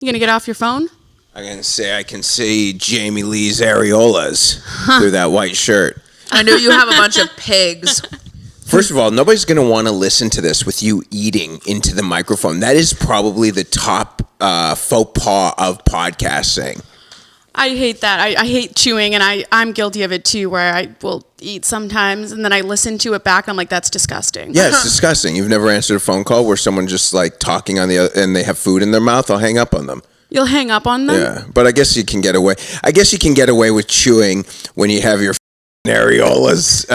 You gonna get off your phone? I'm going to say I can see Jamie Lee's areolas through that white shirt. I know you have a bunch of pigs. First of all, nobody's going to want to listen to this with you eating into the microphone. That is probably the top faux pas of podcasting. I hate that. I hate chewing, and I'm guilty of it too, where I will eat sometimes, and then I listen to it back, and I'm like, that's disgusting. Yeah, it's disgusting. You've never answered a phone call where someone just like talking on the other, and they have food in their mouth. I'll hang up on them. You'll hang up on them? Yeah, but I guess you can get away. I guess you can get away with chewing when you have your areolas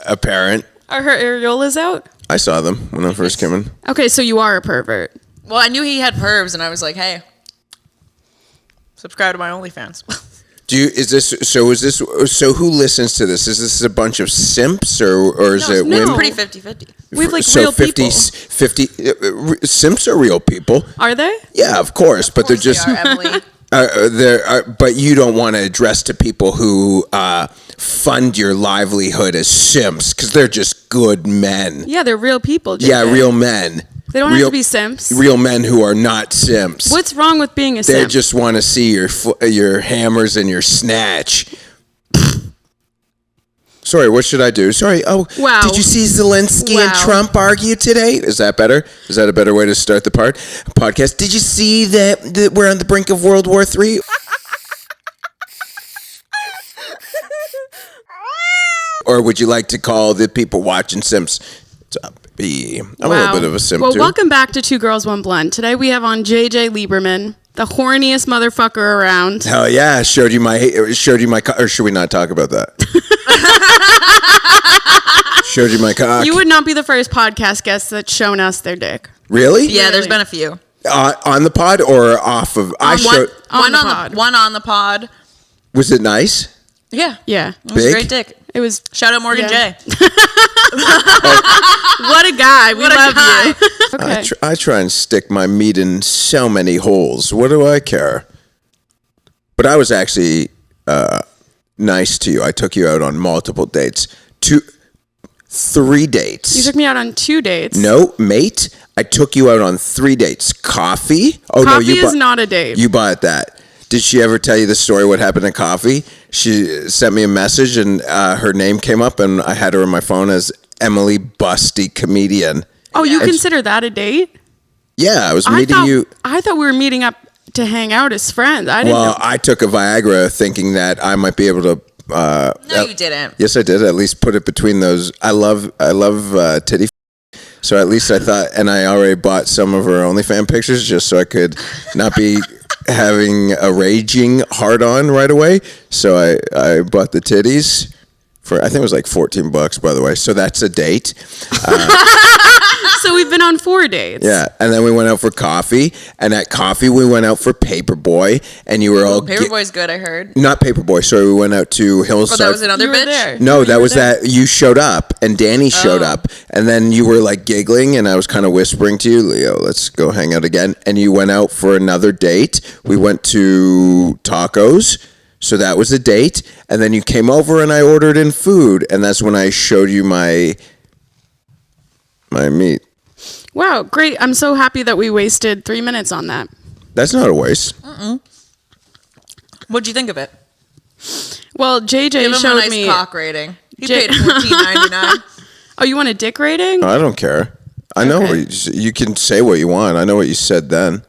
apparent. Are her areolas out? I saw them when I first came in. Okay, so you are a pervert. Well, I knew he had pervs, and I was like, hey, subscribe to my OnlyFans. So who listens to this? Is this a bunch of simps or is it women? It's pretty 50-50. We have like real 50 simps are real people. Are they? Yeah, of course, but they're just they are, Emily. But you don't want to address to people who fund your livelihood as simps because they're just good men. Yeah, they're real people. JJ. Yeah, real men. They don't have to be simps. Real men who are not simps. What's wrong with being a simp? They just want to see your hammers and your snatch. Sorry, what should I do? Sorry. Oh, wow. Did you see Zelensky and Trump argue today? Is that better? Is that a better way to start the podcast? Did you see that we're on the brink of World War III? Or would you like to call the people watching Simps? I'm a little bit of a simp, well, too. welcome back to Two Girls, One Blunt. Today we have on JJ Lieberman, the horniest motherfucker around. Hell yeah. Showed you my, or should we not talk about that? Showed you my cock. You would not be the first podcast guest that's shown us their dick. Really? Yeah, there's been a few. On the pod or off of? One on the pod. Was it nice? Yeah. Yeah. It was a great dick. It was. Shout out Morgan J. What a guy. We love you. Okay. I try and stick my meat in so many holes. What do I care? But I was actually nice to you. I took you out on multiple dates. 3 dates. You took me out on 2 dates. No, mate. I took you out on 3 dates. Coffee? Oh, coffee is not a date. You bought that. Did she ever tell you the story what happened at coffee? She sent me a message and her name came up and I had her on my phone as Emily Busty Comedian. Oh, you consider that a date? Yeah, I was meeting you. I thought we were meeting up to hang out as friends. I didn't know. I took a Viagra thinking that I might be able to. No, you didn't. Yes, I did. At least put it between those. I love titty. So at least I thought, and I already bought some of her OnlyFans pictures just so I could not be having a raging hard on right away. So I bought the titties for, I think it was like $14, by the way. So that's a date. So we've been on 4 dates. Yeah, and then we went out for coffee, and at coffee we went out for Paperboy, and you were all Paperboy's good, I heard. Not Paperboy. Sorry, we went out to Hillside. Oh, that was another bitch? There. No, that was that you showed up, and Danny showed up, and then you were like giggling, and I was kind of whispering to you, Leo, let's go hang out again, and you went out for another date. We went to tacos. So that was a date, and then you came over and I ordered in food, and that's when I showed you my meat. Wow, great. I'm so happy that we wasted 3 minutes on that. That's not a waste. What'd you think of it? Well, JJ Give him showed a nice me cock rating. He paid $14.99. Oh, you want a dick rating? I don't care. I know you can say what you want. I know what you said then.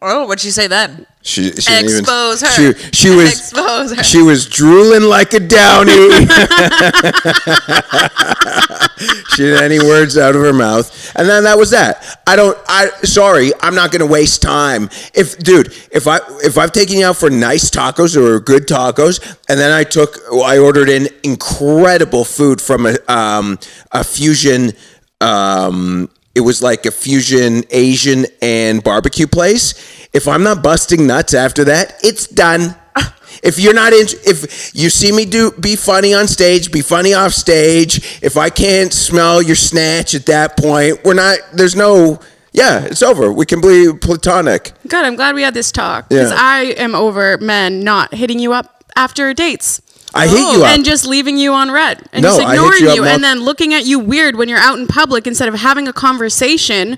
Oh, what'd she say then? She Expose her. She was Expose her. She was drooling like a downy. She didn't have any words out of her mouth, and then that was that. Sorry, I'm not gonna waste time. If I've taken you out for nice tacos or good tacos, and then I ordered in incredible food from a fusion. It was like a fusion Asian and barbecue place. If I'm not busting nuts after that, it's done. If you're not if you see me be funny on stage, be funny off stage. If I can't smell your snatch at that point, it's over. We can be platonic. Good, I'm glad we had this talk. Because I am over men not hitting you up after dates. I hit you up. And just leaving you on red. And just ignoring you and then looking at you weird when you're out in public instead of having a conversation.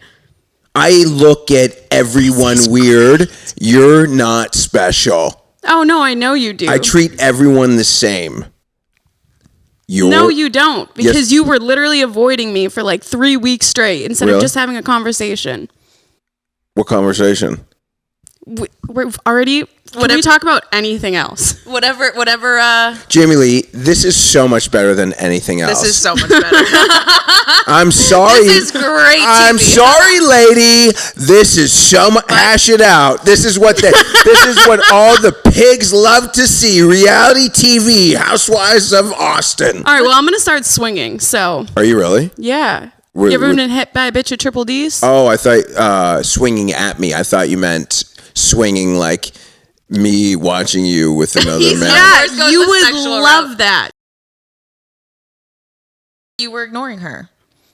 I look at everyone weird. You're not special. Oh, no, I know you do. I treat everyone the same. No, you don't. Because you were literally avoiding me for like 3 weeks straight instead of just having a conversation. What conversation? We're already... Can we talk about anything else? Whatever. Jamie Lee, this is so much better than anything else. This is so much better. I'm sorry. This is great TV. I'm sorry, lady. This is so much. Hash it out. This is what all the pigs love to see. Reality TV. Housewives of Austin. All right. Well, I'm gonna start swinging. So. Are you really? Yeah. You ever been hit by a bitch with triple D's? Oh, I thought swinging at me. I thought you meant swinging like me watching you with another man. Yeah, you would love that. You were ignoring her.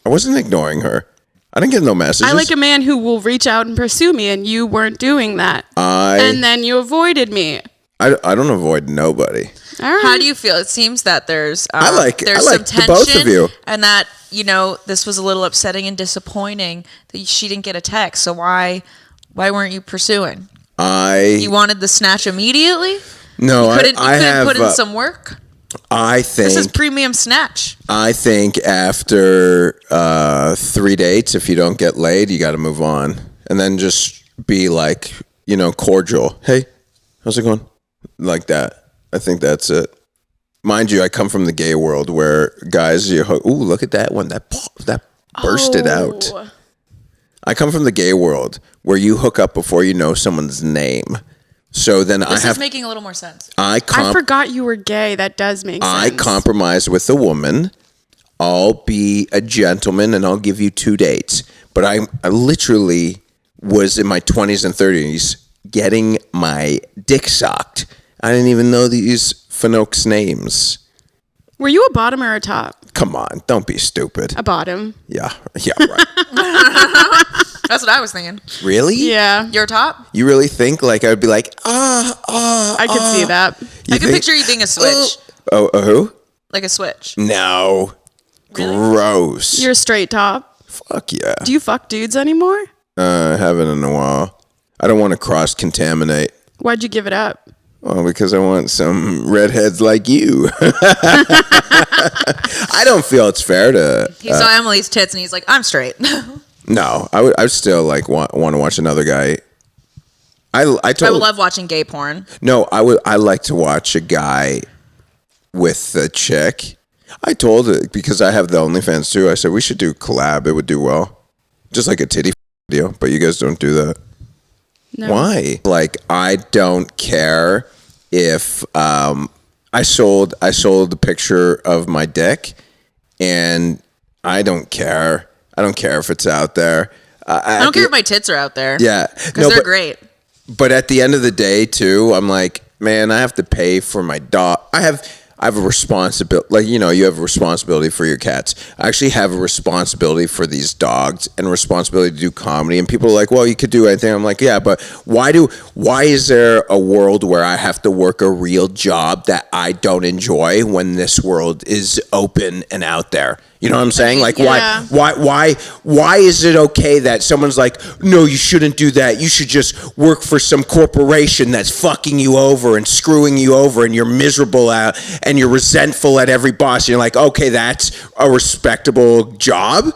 I wasn't ignoring her. I didn't get no messages. I like a man who will reach out and pursue me, and you weren't doing that. And then you avoided me. I don't avoid nobody. All right. How do you feel? It seems that there's I like some tension, the both of you, and that this was a little upsetting and disappointing that she didn't get a text. So why weren't you pursuing? You wanted the snatch immediately? No, you couldn't put in some work? I think this is premium snatch. I think after 3 dates, if you don't get laid, you got to move on, and then just be like, cordial. Hey, how's it going? Like that. I think that's it. Mind you, I come from the gay world where guys, look at that one that bursted out. I come from the gay world where you hook up before you know someone's name. So then this is making a little more sense. I forgot you were gay. That does make sense. I compromise with a woman. I'll be a gentleman and I'll give you 2 dates. But I literally was in my 20s and 30s getting my dick sucked. I didn't even know these Finoks names. Were you a bottom or a top? Come on, don't be stupid. A bottom. Yeah, right. That's what I was thinking. Really? Yeah. You're a top? You really think like I would be like, I could see that. I can picture you being a switch. Who? Like a switch. No. Really? Gross. You're a straight top? Fuck yeah. Do you fuck dudes anymore? I haven't in a while. I don't want to cross-contaminate. Why'd you give it up? Well, because I want some redheads like you. I don't feel it's fair to... He saw Emily's tits and he's like, I'm straight. No, I would still like want to watch another guy. I would love watching gay porn. No, I like to watch a guy with a chick. I told it because I have the OnlyFans too. I said we should do collab. It would do well. Just like a titty deal, but you guys don't do that. No. Why? Like I don't care if I sold the picture of my dick and I don't care. I don't care if it's out there. I don't care if my tits are out there. Yeah. Because they're great. But at the end of the day, too, I'm like, man, I have to pay for my dog. I have a responsibility. Like, you have a responsibility for your cats. I actually have a responsibility for these dogs and a responsibility to do comedy. And people are like, well, you could do anything. I'm like, yeah, but why is there a world where I have to work a real job that I don't enjoy when this world is open and out there? You know what I'm saying? Like, why is it okay that someone's like, no, you shouldn't do that. You should just work for some corporation that's fucking you over and screwing you over and you're miserable out and you're resentful at every boss. And you're like, okay, that's a respectable job?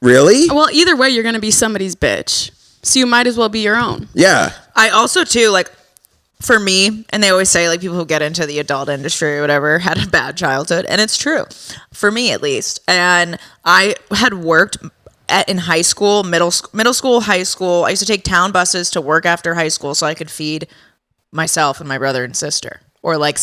Really? Well, either way, you're going to be somebody's bitch. So you might as well be your own. Yeah. I also, too, like, for me, and they always say, like, people who get into the adult industry or whatever had a bad childhood. And it's true. For me, at least. And I had worked in high school, middle school, high school. I used to take town buses to work after high school so I could feed myself and my brother and sister. Or, like,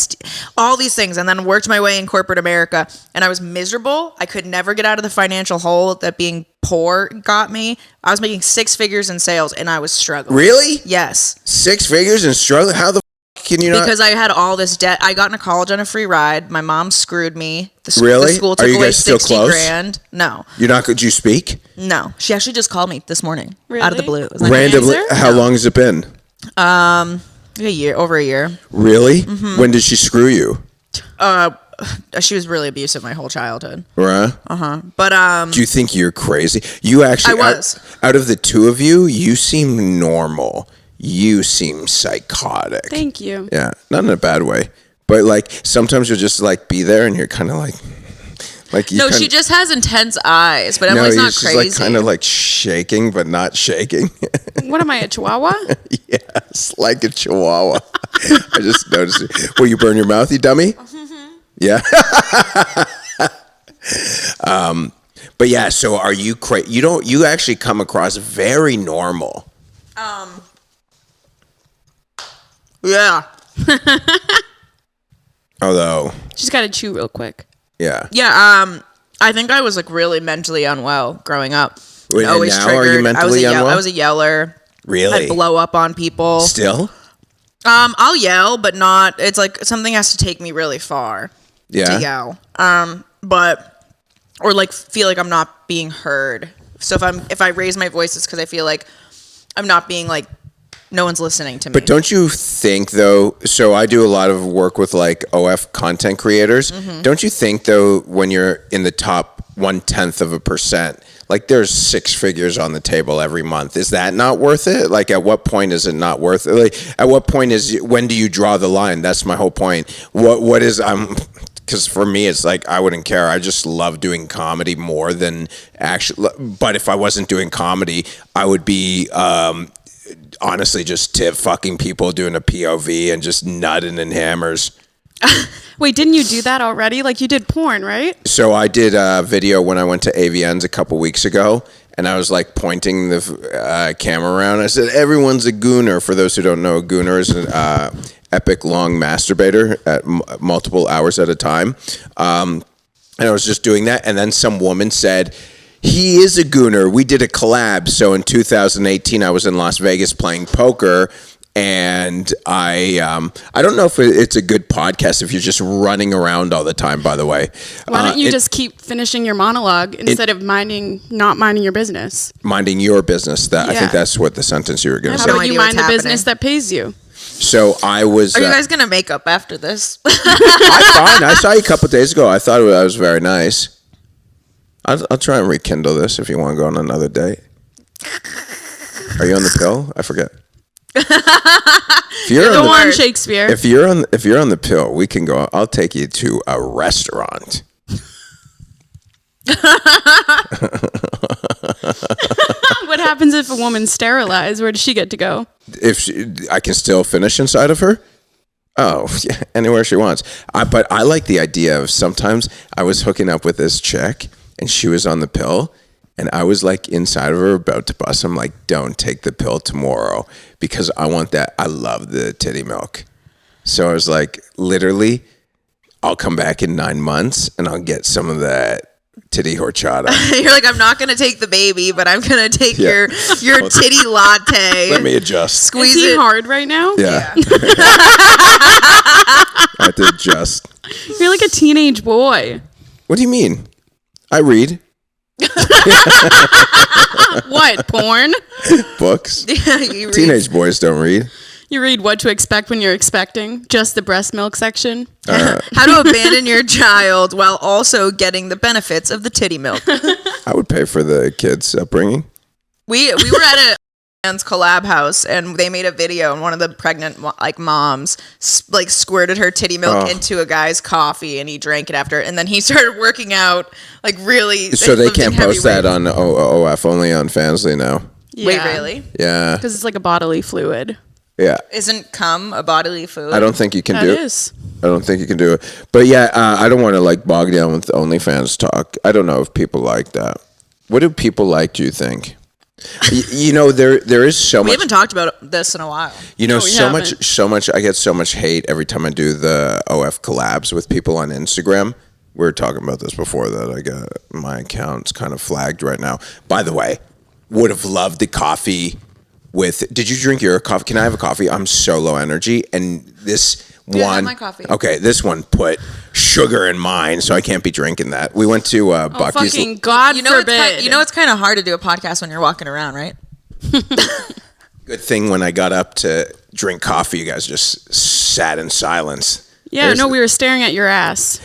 all these things. And then worked my way in corporate America. And I was miserable. I could never get out of the financial hole that being poor got me. I was making 6 figures in sales, and I was struggling. Really? Yes. 6 figures and struggling? How the can you not? Because I had all this debt. I got into college on a free ride. My mom screwed me. Really? The school took away 60 grand. No. Could you speak? No. She actually just called me this morning. Really? Out of the blue. Randomly? How long has it been? A year. Over a year. Really? Mm-hmm. When did she screw you? she was really abusive my whole childhood. Right? But Do you think you're crazy? You actually, I was. out of the two of you, you seem normal. You seem psychotic. Thank you. Yeah, not in a bad way, but like sometimes you'll just like be there and you're kind of like you no, kinda, she just has intense eyes, but Emily's not she's crazy. like kind of like shaking but not shaking. What am I, a chihuahua? Yes, like a chihuahua. I just noticed it. Will you burn your mouth, you dummy? Yeah. But yeah, so are you crazy? You actually come across very normal. Yeah. Although, She's got to chew real quick. yeah. Yeah, I think I was like really mentally unwell growing up. Wait, and Always now triggered. are you mentally unwell? I was a yeller. Really? I'd blow up on people. Still? I'll yell, but not. It's like something has to take me really far Yeah. to yell. Or like feel like I'm not being heard. So if I raise my voice, it's because I feel like I'm not being like no one's listening to me. But don't you think though? So I do a lot of work with like OF content creators. Mm-hmm. Don't you think though, when you're in the top 0.1%, like there's 6 figures on the table every month, is that not worth it? Like at what point is it not worth it? Like at what point when do you draw the line? That's my whole point. What is because for me it's like I wouldn't care. I just love doing comedy more than actually. But if I wasn't doing comedy, I would be honestly just fucking people doing a POV and just nutting and hammers. Wait, didn't you do that already? Like you did porn, right? So I did a video when I went to AVN's a couple weeks ago, and I was like pointing the camera around. I said, everyone's a gooner. For those who don't know, a gooner is an epic long masturbator at multiple hours at a time. And I was just doing that, and then some woman said, he is a gooner. We did a collab. So in 2018, I was in Las Vegas playing poker, and I don't know if it's a good podcast if you're just running around all the time, by the way. Why don't you just keep finishing your monologue instead of not minding your business? Minding your business. I think Yeah. that's what the sentence you were going to How say. about no you idea mind the what's business that pays you? So I was... Are you guys gonna make up after this? I'm fine. I saw you a couple days ago. I thought I was very nice. I'll try and rekindle this if you want to go on another date. Are you on the pill? I forget. If you're Go on on, Shakespeare. if you're on the pill, we can go. I'll take you to a restaurant. What happens if a woman's sterilized? Where does she get to go? I can still finish inside of her. Oh, yeah, anywhere she wants. But I like the idea of sometimes I was hooking up with this chick and she was on the pill and I was like inside of her about to bust. I'm like, don't take the pill tomorrow because I want that. I love the titty milk. So I was like, literally, I'll come back in 9 months and I'll get some of that titty horchata. You're like, I'm not gonna take the baby, but I'm gonna take your titty latte. Let me adjust. Squeeze Is he it. hard right now? Yeah. I have to adjust. You're like a teenage boy. What do you mean? I read What, porn? books. Yeah, you read. Teenage boys don't read. You read What to Expect When You're Expecting? Just the breast milk section? How to abandon your child while also getting the benefits of the titty milk. I would pay for the kids' upbringing. We were at a man's collab house and they made a video and one of the pregnant like moms like squirted her titty milk into a guy's coffee and he drank it after and then he started working out like really. So they lifting can't heavy post that weights. on OF, only on Fansly now. Wait, really? Yeah. Because it's like a bodily fluid. Yeah. Isn't cum a bodily fluid? I don't think you can That do it. is. I don't think you can do it. But yeah, I don't want to like bog down with OnlyFans talk. I don't know if people like that. What do people like, do you think? You know, there is so We much. haven't talked about this in a while. You know, No, we so haven't. much. I get so much hate every time I do the OF collabs with people on Instagram. We were talking about this before that I got my account's kind of flagged right now. By the way, would have loved the coffee with. Did you drink your coffee? Can I have a coffee? I'm so low energy, and this Yeah, have one. my coffee. Okay, this one put sugar in mine, so I can't be drinking that. We went to Oh, Buc-ee's. fucking God forbid. It's kind of hard to do a podcast when you're walking around, right? Good thing when I got up to drink coffee, you guys just sat in silence. Yeah, no, we were staring at your ass.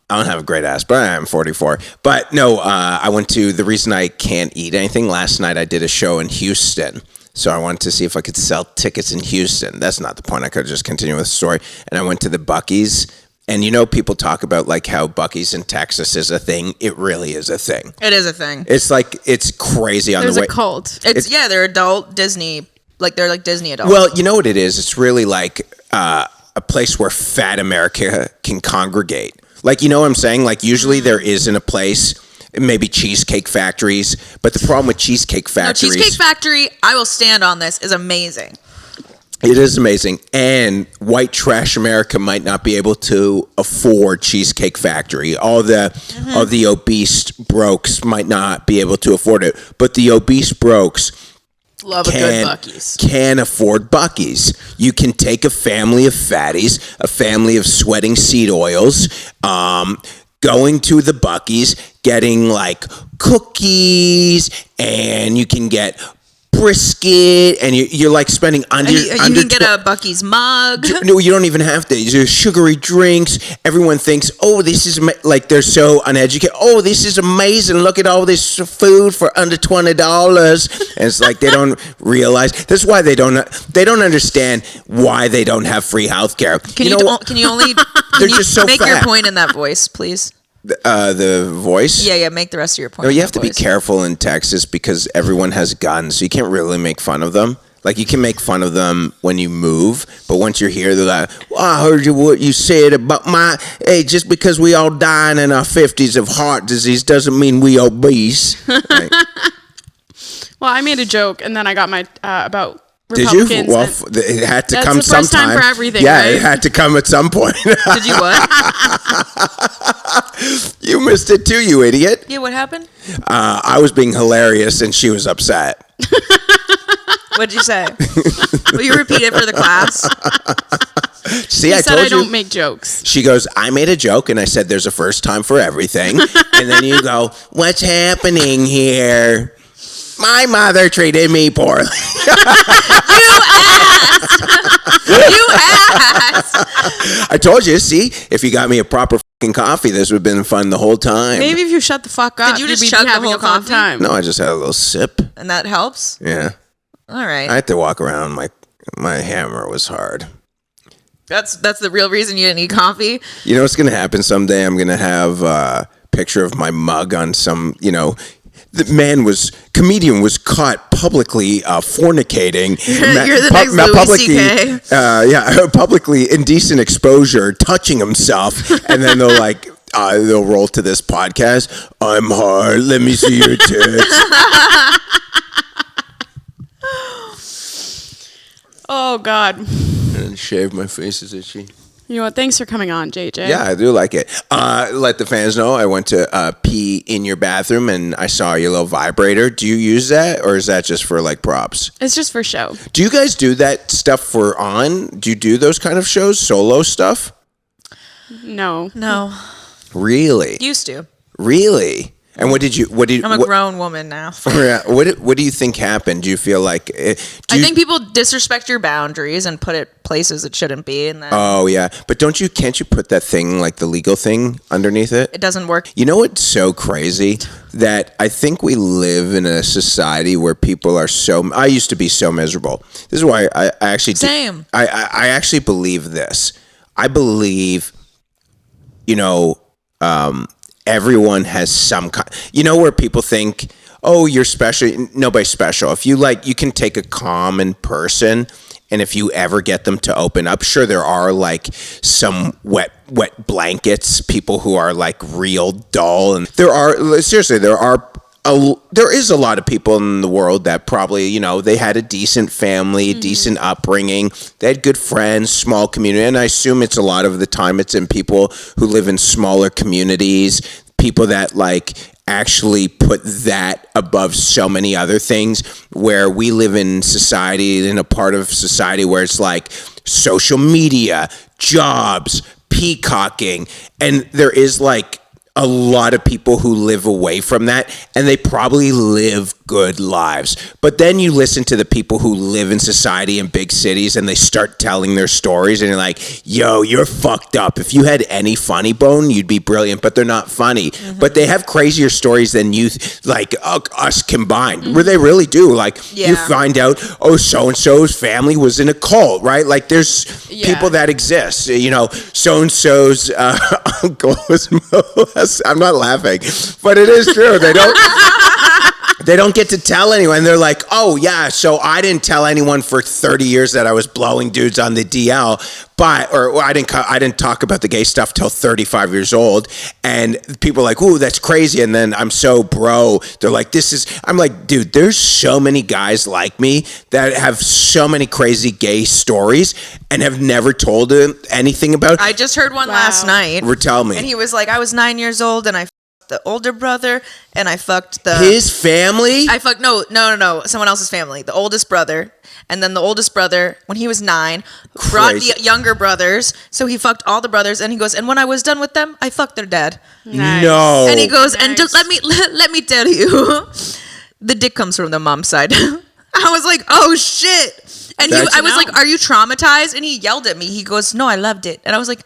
I don't have a great ass, but I'm 44. But no, I went to, the reason I can't eat anything, last night I did a show in Houston. So I wanted to see if I could sell tickets in Houston. That's not the point. I could just continue with the story. And I went to the Buc-ee's. And you know, people talk about like how Buc-ee's in Texas is a thing. It really is a thing. It is a thing. It's like, it's crazy on There's the way. a cult. Yeah, they're adult Disney. Like, they're like Disney adults. Well, you know what it is? It's really like a place where fat America can congregate. Like, you know what I'm saying? Like, usually there isn't a place, maybe Cheesecake Factories, but the problem with Cheesecake Factories... No, Cheesecake Factory, I will stand on this, is amazing. It is amazing. And white trash America might not be able to afford Cheesecake Factory. All the obese brokes might not be able to afford it. But the obese brokes... Love a good Buc-ee's. Can afford Buc-ee's. You can take a family of fatties, a family of sweating seed oils, going to the Buc-ee's, getting like cookies, and you can get brisket, and you're like spending under. You can get a Buc-ee's mug. No, you don't even have to. There's sugary drinks. Everyone thinks, oh, this is like they're so uneducated. Oh, this is amazing. Look at all this food for under $20. And it's like they don't realize. That's why they don't understand why they don't have free healthcare. Can you only just so make fat. your point in that voice, please? The voice? Yeah, make the rest of your point. No, you have to be careful in Texas because everyone has guns, so you can't really make fun of them. Like, you can make fun of them when you move, but once you're here, they're like, well, I heard what you said about hey, just because we all dying in our 50s of heart disease doesn't mean we obese. Right. Well, I made a joke, and then I got my about Republicans. Did you? Well, it had to come sometime. That's the first time for everything, yeah, right? it had to come at some point. Did you what? You missed it too, you idiot. Yeah, what happened? I was being hilarious, and she was upset. What'd you say? Will you repeat it for the class? See, I said told I you. don't make jokes. She goes, I made a joke, and I said there's a first time for everything. And then you go, what's happening here? My mother treated me poorly. You asked. I told you, see, if you got me a proper fucking coffee, this would have been fun the whole time. Maybe if you shut the fuck up, Did you just you'd be chug the having whole a fun coffee? time. No, I just had a little sip. And that helps? Yeah. All right. I had to walk around. My hammer was hard. That's the real reason you didn't eat coffee? You know what's going to happen someday? I'm going to have a picture of my mug on some, the comedian was caught publicly fornicating. You're the next Louis C.K. Publicly indecent exposure, touching himself, and then they'll roll to this podcast. I'm hard. Let me see your tits. Oh, God. And shave my face is itchy. You know what? Thanks for coming on, JJ. Yeah, I do like it. Let the fans know I went to pee in your bathroom and I saw your little vibrator. Do you use that, or is that just for like props? It's just for show. Do you guys do that stuff for on? Do you do those kind of shows, solo stuff? No. Really? Used to. Really? And what did you? I'm a grown woman now. What do you think happened? Do you feel like? I think people disrespect your boundaries and put it places it shouldn't be, and then Oh yeah, but can't you put that thing, like the legal thing, underneath it? it doesn't work. You know what's so crazy? That I think we live in a society where people are I used to be so miserable. This is why I actually Same. I actually believe this. I believe, everyone has some kind, where people think, oh, you're special. Nobody's special. If you you can take a common person, and if you ever get them to open up, sure, there are some wet blankets, people who are real dull, and there is a lot of people in the world that probably, they had a decent family, decent upbringing, they had good friends, small community, and I assume it's a lot of the time it's in people who live in smaller communities, people that actually put that above so many other things, where we live in society, in a part of society where it's social media, jobs, peacocking, and there is a lot of people who live away from that, and they probably live good lives. But then you listen to the people who live in society in big cities and they start telling their stories and you're like, yo, you're fucked up. If you had any funny bone, you'd be brilliant, but they're not funny. But they have crazier stories than you, like us combined, where they really do. Like you find out, oh, so-and-so's family was in a cult, right? Like there's people that exist, you know, so-and-so's uncle was molested. I'm not laughing, but it is true. They don't get to tell anyone. They're like, oh yeah, so I didn't tell anyone for 30 years that I was blowing dudes on the DL, or I didn't talk about the gay stuff till 35 years old. And people are like, ooh, that's crazy. And then I'm so bro. They're like, I'm like, dude, there's so many guys like me that have so many crazy gay stories and have never told anything about it. I just heard one last night. Tell me. And he was like, I was 9 years old and I the older brother and I fucked his family. I fucked no, someone else's family. The oldest brother, and then the oldest brother when he was 9 brought the younger brothers. So he fucked all the brothers, and he goes, and when I was done with them, I fucked their dad. Nice. No, and he goes, and just let me tell you, the dick comes from the mom's side. I was like, oh shit, and I was like, are you traumatized? And he yelled at me. He goes, no, I loved it, and I was like.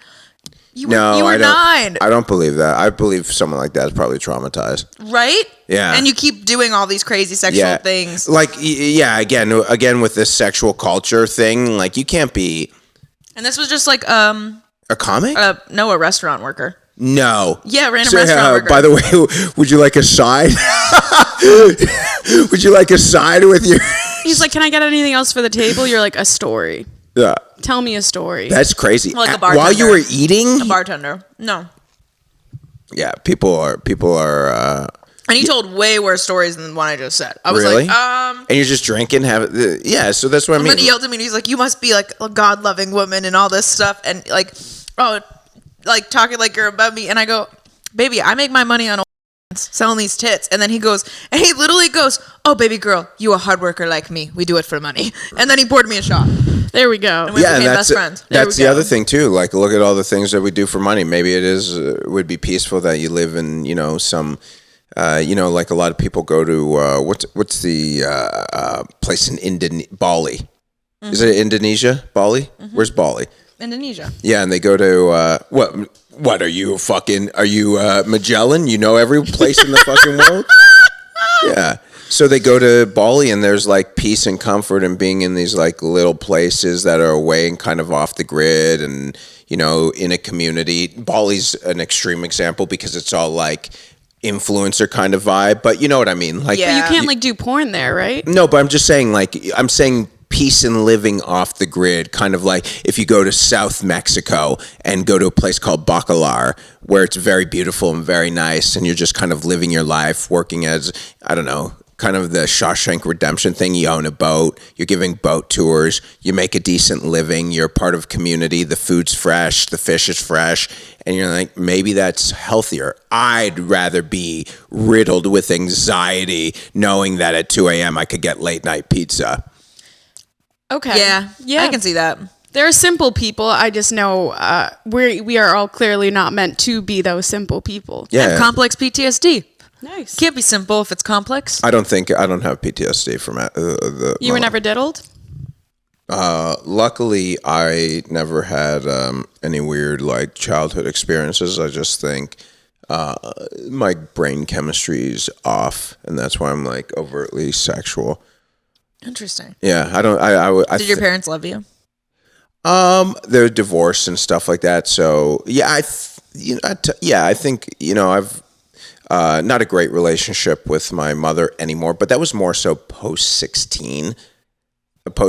You were 9. I don't believe that. I believe someone like that is probably traumatized. Right? Yeah. And you keep doing all these crazy sexual things. Like, again with this sexual culture thing, like you can't be. And this was just like a comic? No, a restaurant worker. No. Yeah, random restaurant worker. By the way, would you like a side? Would you like a side with your? He's like, can I get anything else for the table? You're like, a story. Yeah. Tell me a story. That's crazy. Like a bartender. While you were eating? A bartender. No. Yeah, people are. And he told way worse stories than the one I just said. I was really? like, And you're just drinking, so that's what I mean. And he yelled at me and he's like, you must be like a God-loving woman and all this stuff. And like, talking like you're above me. And I go, baby, I make my money on selling these tits. And then he literally goes, oh, baby girl, you a hard worker like me. We do it for money. And then he poured me a shot. There we go. And we became best friends. That's the other thing too. Like, look at all the things that we do for money. Maybe it would be peaceful that you live in, some, like a lot of people go to what's the place in Bali? Mm-hmm. Is it Indonesia? Bali? Mm-hmm. Where's Bali? Indonesia. Yeah, and they go to what? Are you Magellan? You know every place in the fucking world? Yeah. So they go to Bali and there's like peace and comfort in being in these like little places that are away and kind of off the grid and, in a community. Bali's an extreme example because it's all like influencer kind of vibe, but you know what I mean? Like, but you can't like do porn there, right? No, but I'm just saying peace and living off the grid, kind of like if you go to South Mexico and go to a place called Bacalar, where it's very beautiful and very nice, and you're just kind of living your life, working as, I don't know, kind of the Shawshank Redemption thing. You own a boat, you're giving boat tours, you make a decent living, you're part of community, the food's fresh, the fish is fresh, and you're like, maybe that's healthier. I'd rather be riddled with anxiety knowing that at 2 a.m. I could get late night pizza. Okay. Yeah, I can see that. There are simple people. I just know we are all clearly not meant to be those simple people. Yeah. And complex PTSD. Nice. Can't be simple if it's complex. I don't have PTSD from You were never diddled? Luckily, I never had any weird like childhood experiences. I just think my brain chemistry's off, and that's why I'm like overtly sexual. Interesting. Yeah, I don't. Did your parents love you? They're divorced and stuff like that. So yeah, I think I've not a great relationship with my mother anymore. But that was more so post 16.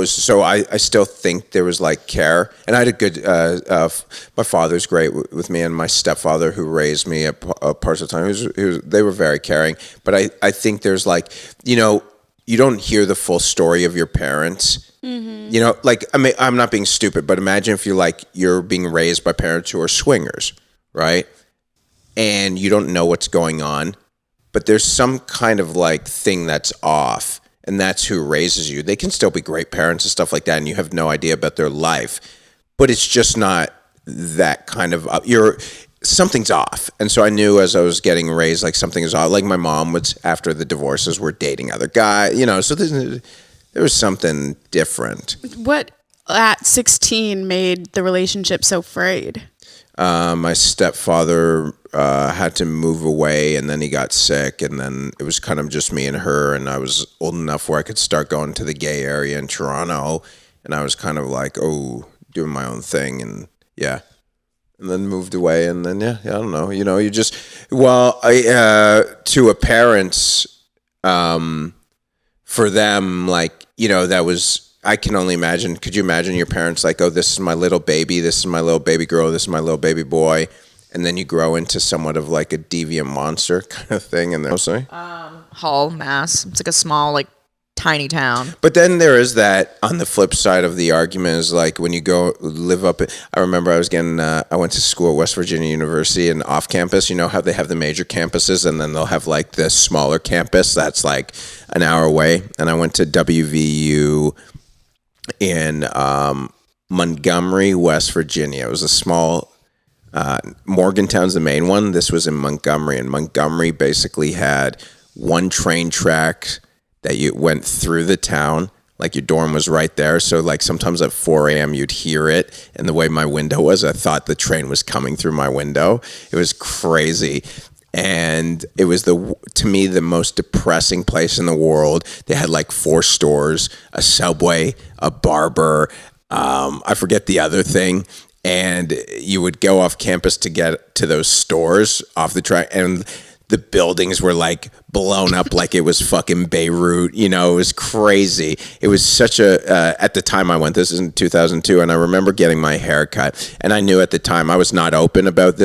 So I still think there was like care, and I had a good. My father's great with me, and my stepfather who raised me at parts of the time. They were very caring. But I think there's like you don't hear the full story of your parents. Mm-hmm. Like, I mean, I'm not being stupid, but imagine if you're being raised by parents who are swingers, right? And you don't know what's going on, but there's some kind of like thing that's off, and that's who raises you. They can still be great parents and stuff like that, and you have no idea about their life, but it's just not that kind of something's off. And so I knew as I was getting raised, like something is off. Like my mom was, after the divorces, were dating other guys, so there was something different. What at 16 made the relationship so frayed? My stepfather had to move away, and then he got sick, and then it was kind of just me and her, and I was old enough where I could start going to the gay area in Toronto, and I was kind of like, doing my own thing, and yeah. And then moved away, and then I don't know. You just to a parents, for them, like that was. I can only imagine. Could you imagine your parents like, this is my little baby, this is my little baby girl, this is my little baby boy, and then you grow into somewhat of like a deviant monster kind of thing, and then Hull, Mass. It's like a small, like tiny town. But then there is that on the flip side of the argument is like when you go live up. I remember I went to school at West Virginia University and off campus. You know how they have the major campuses and then they'll have like the smaller campus that's like an hour away. And I went to WVU in Montgomery, West Virginia. It was a small. Morgantown's the main one. This was in Montgomery, and Montgomery basically had one train track that you went through the town, like your dorm was right there. So like sometimes at 4 a.m. you'd hear it. And the way my window was, I thought the train was coming through my window. It was crazy. And it was to me, the most depressing place in the world. They had like 4 stores, a Subway, a barber. I forget the other thing. And you would go off campus to get to those stores off the track, and the buildings were like blown up like it was fucking Beirut. It was crazy. It was such at the time I went, this is in 2002, and I remember getting my hair cut, and I knew at the time I was not open about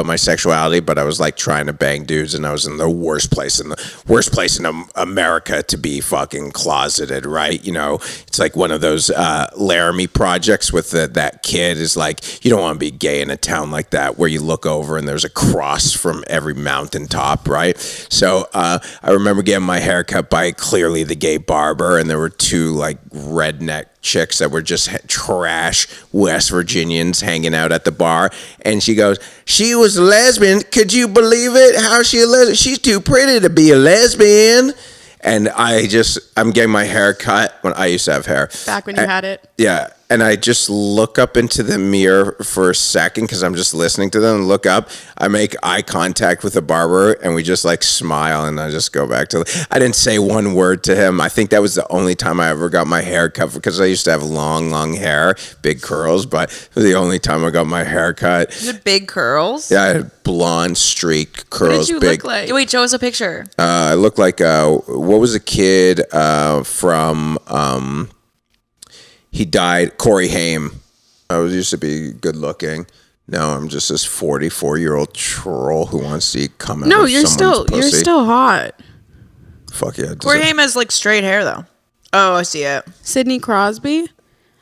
my sexuality, but I was like trying to bang dudes, and I was in the worst place in America to be fucking closeted, right? It's like one of those Laramie projects with that kid is like, you don't want to be gay in a town like that where you look over and there's a cross from every mountaintop, right? So I remember getting my hair cut by clearly the gay barber, and there were 2 like redneck chicks that were just trash West Virginians hanging out at the bar, and she goes, she was a lesbian. Could you believe it? How is she a lesbian? She's too pretty to be a lesbian. And I'm getting my hair cut when I used to have hair. Back when you had it. Yeah. And I just look up into the mirror for a second because I'm just listening to them, and look up. I make eye contact with the barber, and we just like smile, and I just go back to. I didn't say one word to him. I think that was the only time I ever got my hair cut, because I used to have long hair, big curls, but it was the only time I got my hair cut. You had big curls? Yeah, I had blonde streak curls. What did you big. look like? Wait, show us a picture. I looked like what was a kid from. He died, Corey Haim. I used to be good looking. Now I'm just this 44-year-old troll who wants to come out. No, of you're someone's pussy. you're still hot. Fuck yeah. Corey Haim has like straight hair though. Oh, I see it. Sidney Crosby?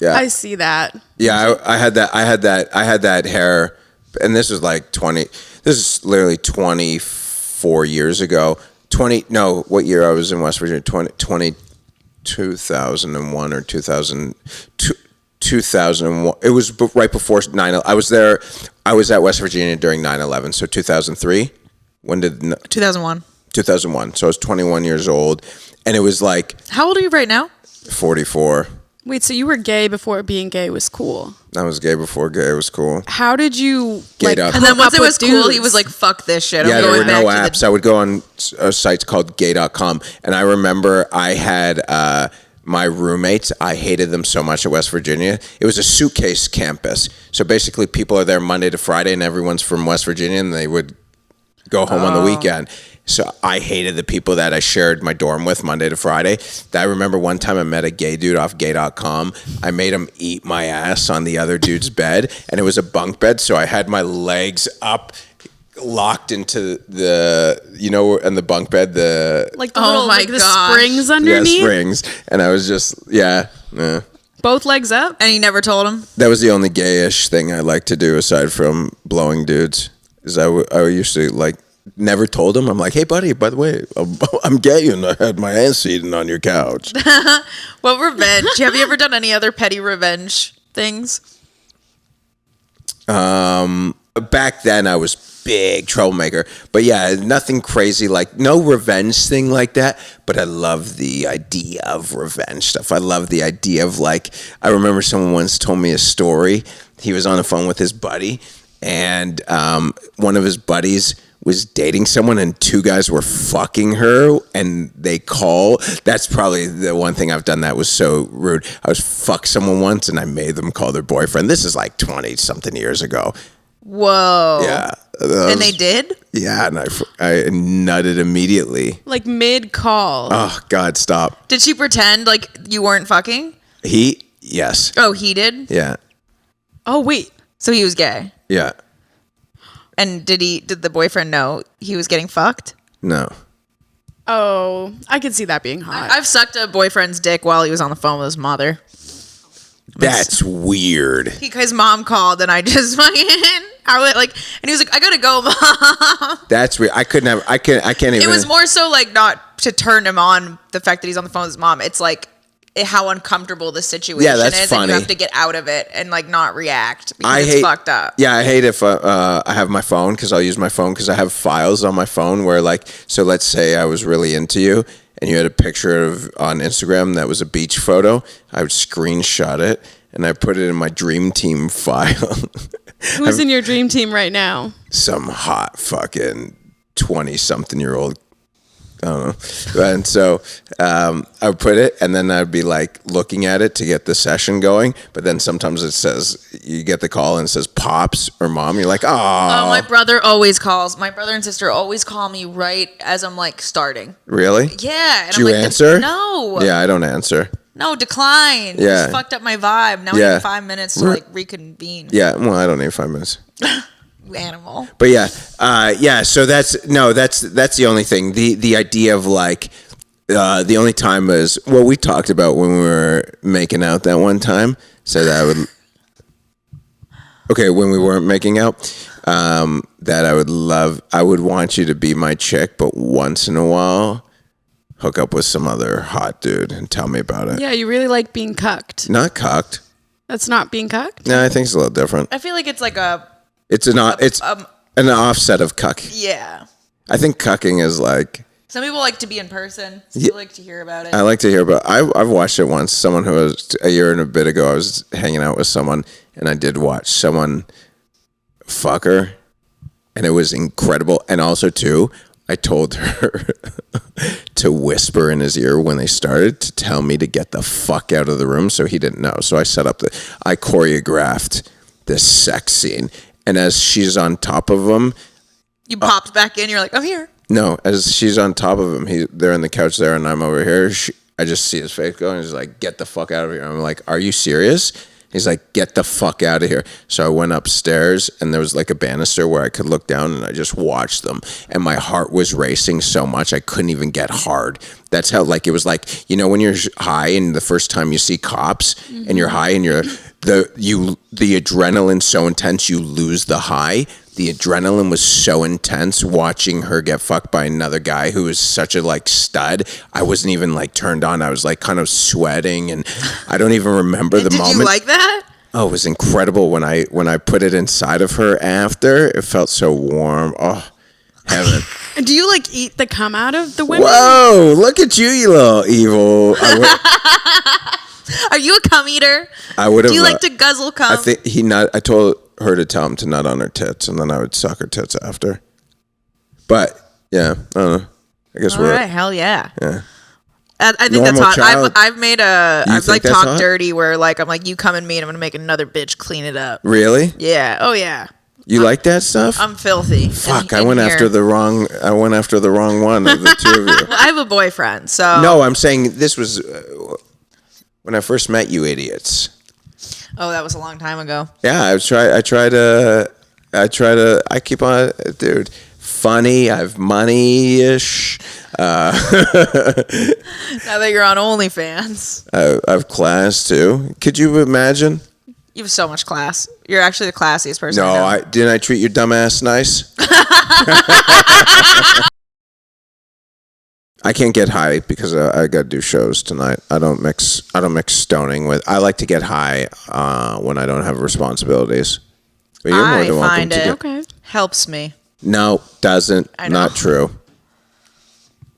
Yeah. I see that. Yeah, I had that hair, and this was like this is literally 24 years ago. What year I was in West Virginia? 2001 or 2001. It was right before 9/11. I was there. I was at West Virginia during 9/11. So 2003. When did 2001? 2001. So I was 21 years old, and it was like. How old are you right now? 44. Wait, so you were gay before being gay was cool? I was gay before gay was cool. How did you Gayed up. And then once it was cool, dudes? he was like, "Fuck this shit." Yeah, I'm there going were no back apps. I would go on sites called gay.com, and I remember I had my roommates. I hated them so much at West Virginia. It was a suitcase campus. So basically people are there Monday to Friday, and everyone's from West Virginia, and they would go home on the weekend. So I hated the people that I shared my dorm with Monday to Friday. I remember one time I met a gay dude off gay.com. I made him eat my ass on the other dude's bed, and it was a bunk bed, so I had my legs up, locked into the, and the bunk bed, like the little, like the springs underneath? Yeah, springs. And I was just, Both legs up? And he never told him? That was the only gayish thing I like to do aside from blowing dudes. Is I used to like, never told him. I'm like, hey buddy, by the way, I'm gay and I had my ass eaten on your couch. What revenge? Have you ever done any other petty revenge things? back then I was big troublemaker, but yeah, nothing crazy, like no revenge thing like that. But I love the idea of revenge stuff. I love the idea of like, I remember someone once told me a story. He was on the phone with his buddy, and one of his buddies was dating someone, and two guys were fucking her, and they call. That's probably the one thing I've done that was so rude. I was fucked someone once, and I made them call their boyfriend. This is like 20 something years ago. Whoa. Yeah. And they did? Yeah, and I nutted immediately. Like mid-call. Oh, God, stop. Did she pretend like you weren't fucking? Yes. Oh, he did? Yeah. Oh, wait. So he was gay? Yeah. And did the boyfriend know he was getting fucked? No. Oh, I could see that being hot. I've sucked a boyfriend's dick while he was on the phone with his mother. That's weird. His mom called and I just fucking, I went like, and he was like, I gotta go, mom. That's weird. I can't even. It was more so like not to turn him on the fact that he's on the phone with his mom. It's like how uncomfortable the situation that's is. funny. And you have to get out of it and like not react because I it's hate, fucked up. Yeah, I hate if I have my phone, because I'll use my phone because I have files on my phone where like, so let's say I was really into you and you had a picture of on Instagram that was a beach photo. I would screenshot it and I put it in my dream team file. Who's in your dream team right now? Some hot fucking 20-something-year-old. I don't know. And so I would put it, and then I'd be like looking at it to get the session going. But then sometimes it says, you get the call and it says pops or mom. You're like, oh. Oh, my brother always calls. My brother and sister always call me right as I'm like starting. Really? Yeah. And Do you I'm like, answer? No. Yeah, I don't answer. No, decline. Yeah. Just fucked up my vibe. Now we have 5 minutes to like reconvene. Yeah, well, I don't need 5 minutes. Animal. But yeah. So that's the only thing. The idea of like, the only time is, well, we talked about when we were making out that one time. So that when we weren't making out, that I would want you to be my chick, but once in a while, hook up with some other hot dude and tell me about it. Yeah, you really like being cucked. Not cucked. That's not being cucked? No, I think it's a little different. I feel like it's like a... It's an offset of cuck. Yeah. I think cucking is like... Some people like to be in person. Some people like to hear about it. I like to hear about... I've watched it once. Someone who was... A year and a bit ago, I was hanging out with someone, and I did watch someone fuck her, and it was incredible. And also, too, I told her to whisper in his ear when they started to tell me to get the fuck out of the room, so he didn't know. So I I choreographed this sex scene, and as she's on top of him, you popped back in. You're like, I'm here. No, as she's on top of him, they're in the couch there, and I'm over here. I just see his face go, and he's like, "Get the fuck out of here!" I'm like, "Are you serious?" He's like, "Get the fuck out of here." So I went upstairs, and there was like a banister where I could look down, and I just watched them. And my heart was racing so much, I couldn't even get hard. That's how, like, it was like, you know, when you're high and the first time you see cops, and you're high, and the adrenaline's so intense, you lose the high. The adrenaline was so intense watching her get fucked by another guy who was such a like stud. I wasn't even like turned on. I was like kind of sweating, and I don't even remember the moment. Did you like that? Oh, it was incredible when I put it inside of her after. It felt so warm. Oh, heaven. And do you like eat the cum out of the women? Whoa, look at you, you little evil. Are you a cum eater? I would have. Do you like to guzzle cum? I think I told her to tell him to nut on her tits, and then I would suck her tits after. But yeah, I don't know. I guess All right, hell yeah. Yeah. I think Normal that's hot. child. I've like that's talked hot? dirty where like I'm like, you come and me, and I'm gonna make another bitch clean it up. Really? Yeah. Oh yeah. You like that stuff? I'm filthy. Fuck! I went after the wrong one of the two of you. Well, I have a boyfriend, so No, I'm saying this was when I first met you, idiots. Oh, that was a long time ago. Yeah, I keep on, dude. Funny, I've money-ish. Now that you're on OnlyFans, I've class too. Could you imagine? you have so much class. You're actually the classiest person. I know. Didn't I treat your dumb ass nice? I can't get high because I got to do shows tonight. I don't mix stoning with. I like to get high when I don't have responsibilities. But you're more I than welcome find to it get. Okay. helps me. No, doesn't. I know. Not true.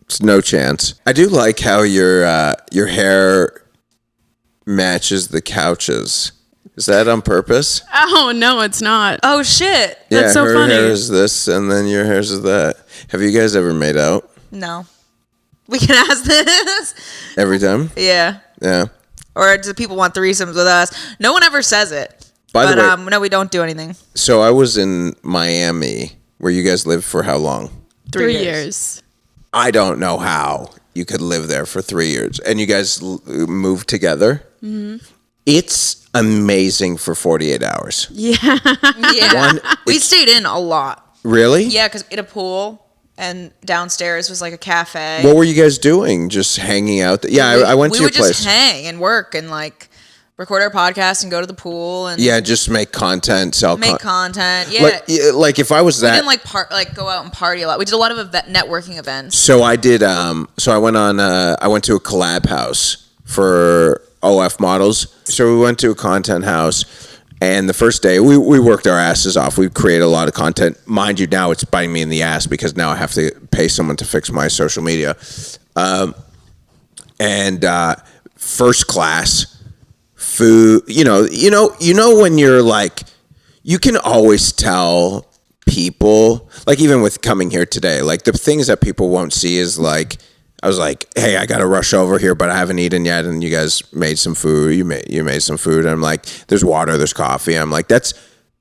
It's no chance. I do like how your hair matches the couches. Is that on purpose? Oh no, it's not. Oh shit! That's so her funny. hair is this, and then your hair's is that. Have you guys ever made out? No, we can ask this. Every time? Yeah. Yeah. Or do people want threesomes with us? No one ever says it. By the way, no, we don't do anything. so I was in Miami, where you guys lived for how long? 3 years. I don't know how you could live there for 3 years, and you guys moved together. Mm-hmm. It's amazing for 48 hours. Yeah. Yeah. We stayed in a lot. Really? Yeah, because in a pool, and downstairs was like a cafe. What were you guys doing? Just hanging out? I went to your place. We would just hang and work and like record our podcast and go to the pool and Just make content, make content. Yeah. Like if I was that. We didn't go out and party a lot. We did a lot of networking events. So I did. So I went on. I went to a collab house for OF models. So we went to a content house, and the first day we worked our asses off. We created a lot of content. Mind you, now it's biting me in the ass because now I have to pay someone to fix my social media. And first class food. You know when you're like, you can always tell people, like even with coming here today, like the things that people won't see is like, I was like, hey, I got to rush over here, but I haven't eaten yet. And you guys made some food. You made some food. And I'm like, there's water, there's coffee. I'm like,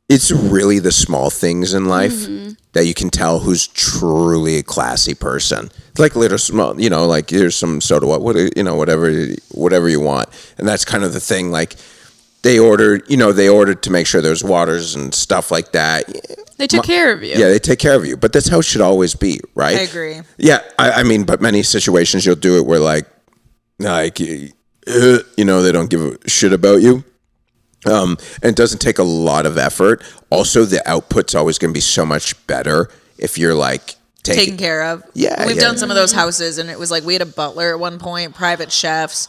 it's really the small things in life that you can tell who's truly a classy person. It's like little small, like here's some soda, whatever you want. And that's kind of the thing. Like they ordered to make sure there's waters and stuff like that. They took care of you. Yeah, they take care of you. But that's how it should always be, right? I agree. Yeah, I mean, but many situations you'll do it where like they don't give a shit about you. And it doesn't take a lot of effort. Also, the output's always going to be so much better if you're like taken care of. Yeah, We've done some of those houses, and it was like we had a butler at one point, private chefs.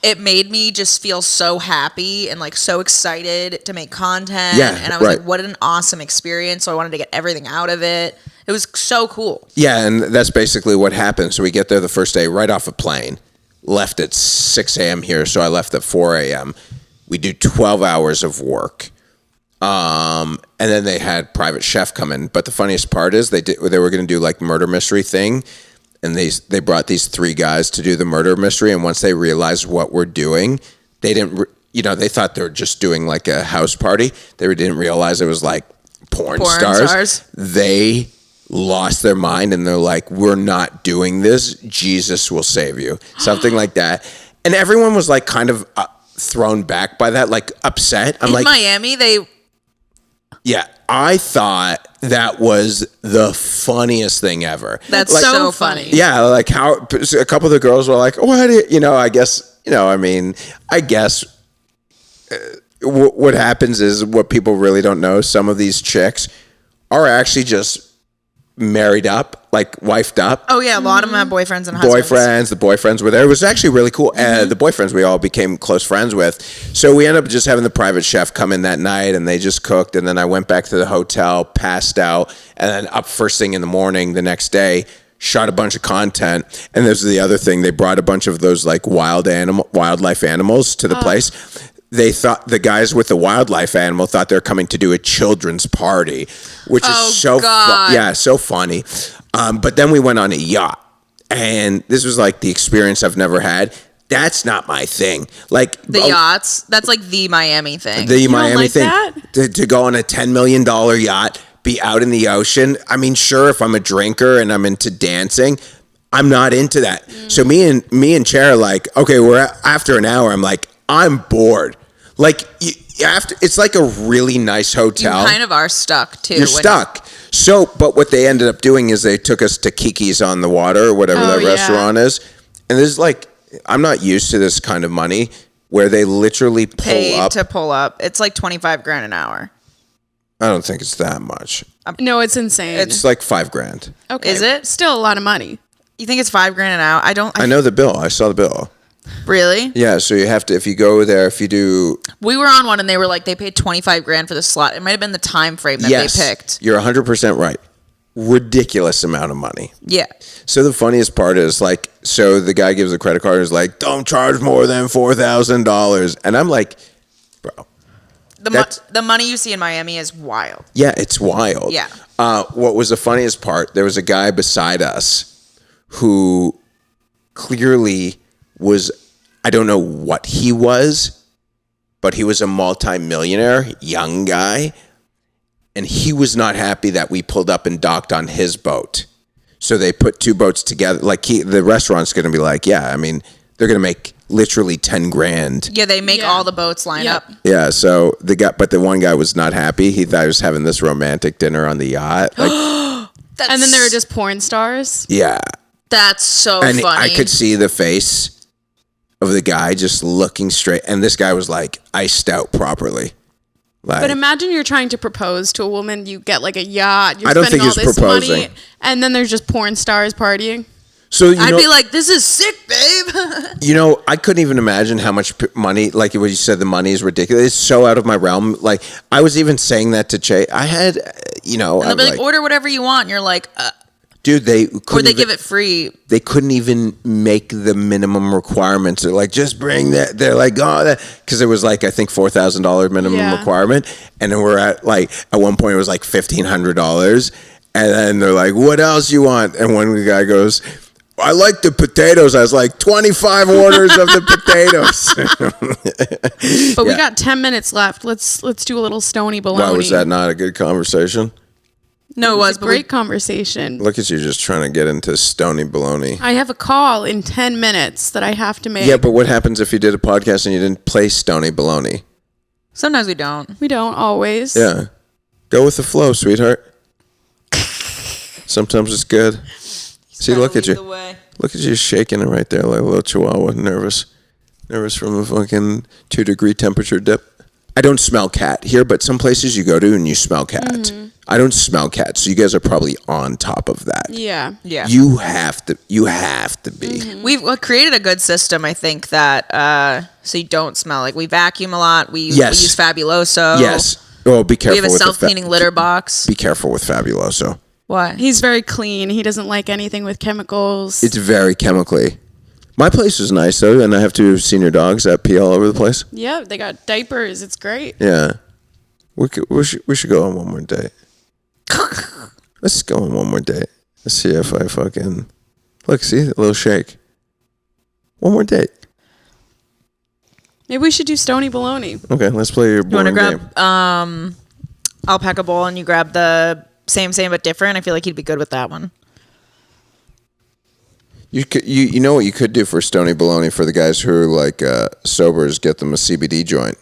It made me just feel so happy and like so excited to make content. Yeah, and I was right. like, what an awesome experience. So I wanted to get everything out of it. It was so cool. Yeah, and that's basically what happened. So we get there the first day right off a plane. Left at 6 a.m. here, so I left at 4 a.m. We do 12 hours of work. And then they had private chef come in. But the funniest part is they were going to do like murder mystery thing. And they brought these 3 guys to do the murder mystery. And once they realized what we're doing, they didn't, they thought they were just doing like a house party. They didn't realize it was like porn stars. They lost their mind and they're like, we're not doing this. Jesus will save you. Something like that. And everyone was like kind of thrown back by that, like upset. I'm like, Miami, yeah, I thought that was the funnious thing ever. That's like, so funny. Yeah, like how a couple of the girls were like, what? I guess, I guess what happens is what people really don't know. Some of these chicks are actually just married up, like wifed up. Oh yeah, a lot of them have boyfriends and husbands. The boyfriends were there. It was actually really cool. The boyfriends we all became close friends with. So we ended up just having the private chef come in that night and they just cooked. And then I went back to the hotel, passed out, and then up first thing in the morning the next day, shot a bunch of content. And this is the other thing. They brought a bunch of those like wildlife animals to the place. They thought the guys with the wildlife animal thought they were coming to do a children's party, which is so so funny. But then we went on a yacht, and this was like the experience I've never had. That's not my thing. Like the yachts, that's like the Miami thing. The Miami like thing that? To go on a $10 million yacht, be out in the ocean. I mean, sure, if I'm a drinker and I'm into dancing, I'm not into that. So me and Cher are like, okay, we're after an hour. I'm like, I'm bored. Like it's like a really nice hotel. You kind of are stuck too. You're stuck. So, but what they ended up doing is they took us to Kiki's on the Water or whatever that restaurant is. And this is like, I'm not used to this kind of money where they literally pull up. It's like $25,000 an hour. I don't think it's that much. No, it's insane. It's like $5,000. Okay. Is it? Still a lot of money. You think it's $5,000 an hour? I know the bill. I saw the bill. Really? Yeah, so you have to, if you go there, if you do... We were on one and they were like, they paid $25,000 for the slot. It might have been the time frame that they picked. You're 100% right. Ridiculous amount of money. Yeah. So the funniest part is like, so the guy gives a credit card and is like, don't charge more than $4,000. And I'm like, bro. The money you see in Miami is wild. Yeah, it's wild. Yeah. What was the funniest part? There was a guy beside us who clearly was, I don't know what he was, but he was a multi-millionaire, young guy. And he was not happy that we pulled up and docked on his boat. So they put two boats together. Like the restaurant's going to be like, yeah, I mean, they're going to make literally $10,000. Yeah, they make all the boats line up. Yeah, so but the one guy was not happy. He thought he was having this romantic dinner on the yacht. Like, and then there were just porn stars. Yeah. That's so and funny. I could see the face of the guy just looking straight. And this guy was like iced out properly. Like, but imagine you're trying to propose to a woman. You get like a yacht. You're I don't spending think all he's this proposing. money. And then there's just porn stars partying. So I'd be like, this is sick, babe. I couldn't even imagine how much money, like what you said, the money is ridiculous. It's so out of my realm. Like, I was even saying that to Jay. I had, And they'll be like, order whatever you want. And you're like, dude, or they give it free. They couldn't even make the minimum requirements. They're like, just bring that. They're like, oh, that. Because it was like, I think $4,000 minimum requirement. And then we're at like, at one point it was like $1,500. And then they're like, what else you want? And one guy goes, I like the potatoes. I was like, 25 orders of the potatoes. But we got 10 minutes left. Let's do a little Stony Baloney. Why was that not a good conversation? No, it was a great conversation. Look at you just trying to get into Stony Baloney. I have a call in 10 minutes that I have to make. Yeah, but what happens if you did a podcast and you didn't play Stony Baloney? Sometimes we don't. We don't always. Yeah. Go with the flow, sweetheart. Sometimes it's good. See, look at you. Look at you shaking it right there like a little chihuahua, nervous. Nervous from a fucking 2-degree temperature dip. I don't smell cat here, but some places you go to and you smell cat. Mm-hmm. I don't smell cat, so you guys are probably on top of that. Yeah. You have to be. Mm-hmm. We've created a good system, I think, that so you don't smell. Like, we vacuum a lot. We use Fabuloso. Yes. Oh, be careful. We have a self-cleaning litter box. Be careful with Fabuloso. Why? He's very clean. He doesn't like anything with chemicals. It's very chemically. My place is nice, though, and I have 2 senior dogs that pee all over the place. Yeah, they got diapers. It's great. Yeah. We should go on one more date. Let's go on one more date. Let's see if I fucking... Look, see? A little shake. One more date. Maybe we should do Stony Baloney. Okay, let's play your boring game. You want to grab... I'll pack a bowl and you grab the same but different. I feel like he'd be good with that one. You know what you could do for Stony Baloney for the guys who are like sobers, get them a CBD joint.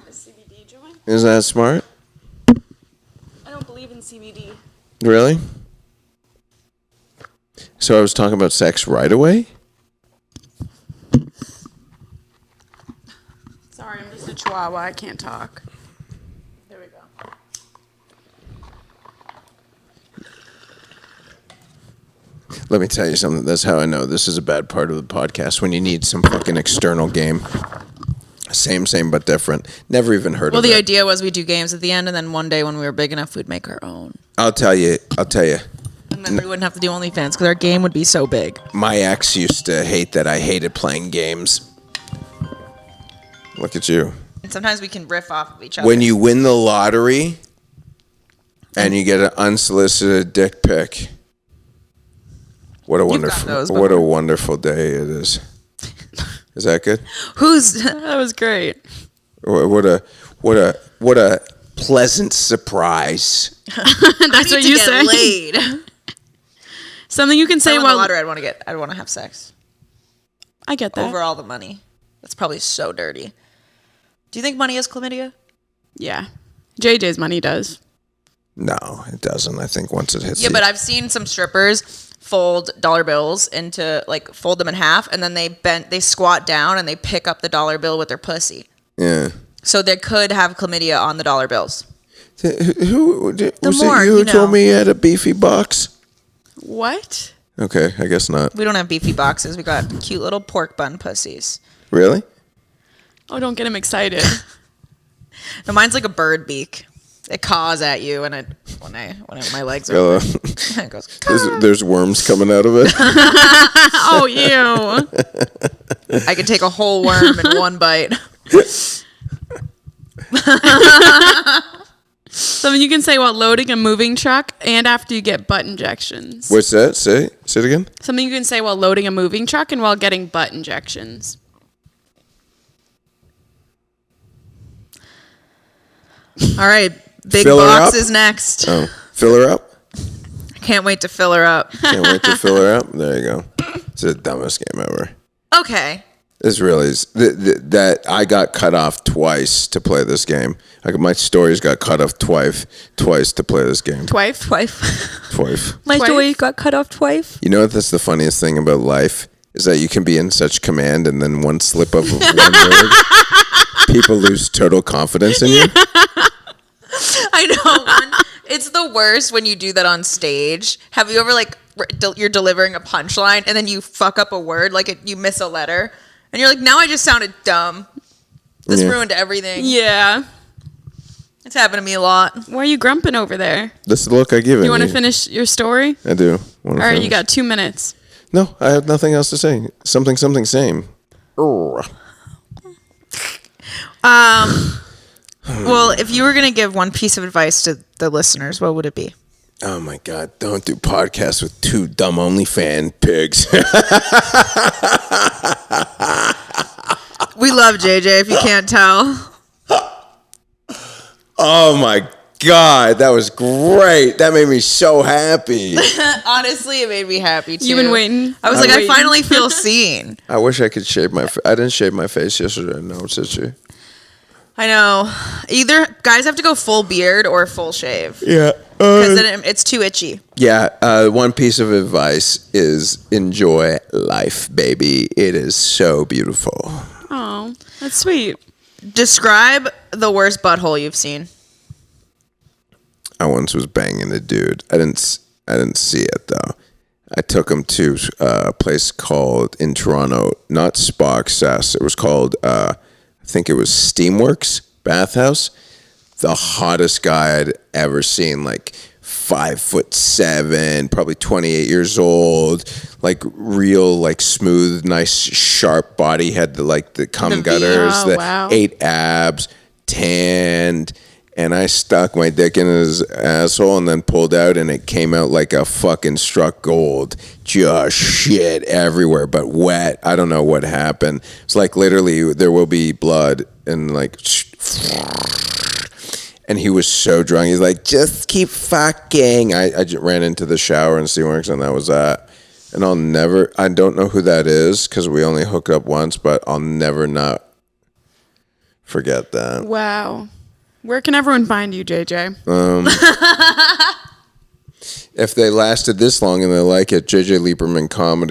A CBD joint? Is that smart? I don't believe in CBD. Really? So I was talking about sex right away? Sorry, I'm just a chihuahua. I can't talk. There we go. Let me tell you something. That's how I know this is a bad part of the podcast, when you need some fucking external game. Same, but different. Never even heard of it. Well, the idea was we do games at the end, and then one day when we were big enough, we'd make our own. I'll tell you. And then we wouldn't have to do OnlyFans because our game would be so big. My ex used to hate that I hated playing games. Look at you. And sometimes we can riff off of each other. When you win the lottery and you get an unsolicited dick pic, what a wonderful day it is. Is that good? That was great. What a pleasant surprise. That's what you say. Laid. Something you can say while while the lottery, I'd want to have sex. I get that. Over all the money. That's probably so dirty. Do you think money has chlamydia? Yeah. JJ's money does. No, it doesn't. I think once it hits. Yeah, but I've seen some strippers fold dollar bills into, like, fold them in half, and then they squat down and they pick up the dollar bill with their pussy. Yeah. So they could have chlamydia on the dollar bills. Who was it you who told me you had a beefy box? What? Okay, I guess not. We don't have beefy boxes. We got cute little pork bun pussies. Really? Oh, don't get him excited. No, mine's like a bird beak. It caws at you, and my legs are. It goes. There's worms coming out of it. Oh, ew. I could take a whole worm in one bite. Something you can say while loading a moving truck and after you get butt injections. What's that? Say it again. Something you can say while loading a moving truck and while getting butt injections. All right, big Fill her box up? is next. Oh, fill her up. Can't wait to fill her up. Can't wait to fill her up. There you go. It's the dumbest game ever. Okay. This really is that I got cut off twice to play this game. My stories got cut off twice to play this game. Twice? Twice. My Twice? story got cut off twice. You know what? That's the funniest thing about life is that you can be in such command, and then one slip of one word, people lose total confidence in you. I know. It's the worst when you do that on stage. Have you ever you're delivering a punchline and then you fuck up a word, you miss a letter, and you're like, now I just sounded dumb. This ruined everything. Yeah. It's happened to me a lot. Why are you grumping over there? That's the look I give it. You want to finish your story? I do. All right, you got 2 minutes. No, I have nothing else to say. Something, same. Well, if you were going to give one piece of advice to the listeners, what would it be? Oh my God, don't do podcasts with two dumb OnlyFans pigs. We love JJ, if you can't tell. Oh my God, that was great. That made me so happy. Honestly, it made me happy too. You've been waiting. I was I finally feel seen. I wish I could shave my face. I didn't shave my face yesterday. No, it's itchy. I know. Either guys have to go full beard or full shave. Yeah. Because then it's too itchy. Yeah. One piece of advice is enjoy life, baby. It is so beautiful. Oh, that's sweet. Describe the worst butthole you've seen. I once was banging a dude. I didn't see it though. I took him to a place called in Toronto, not Spa Access. It was called, I think it was Steamworks Bathhouse. The hottest guy I'd ever seen, 5'7", probably 28 years old, real, smooth, nice, sharp body. Had the cum gutters, oh, wow. 8 abs, tanned. And I stuck my dick in his asshole and then pulled out, and it came out like a fucking struck gold. Just shit everywhere, but wet. I don't know what happened. It's literally there will be blood and and he was so drunk. He's like, just keep fucking. I just ran into the shower and Steamworks, and that was that. And I don't know who that is because we only hooked up once, but I'll never not forget that. Wow. Where can everyone find you, JJ? If they lasted this long and they like it, JJ Lieberman Comedy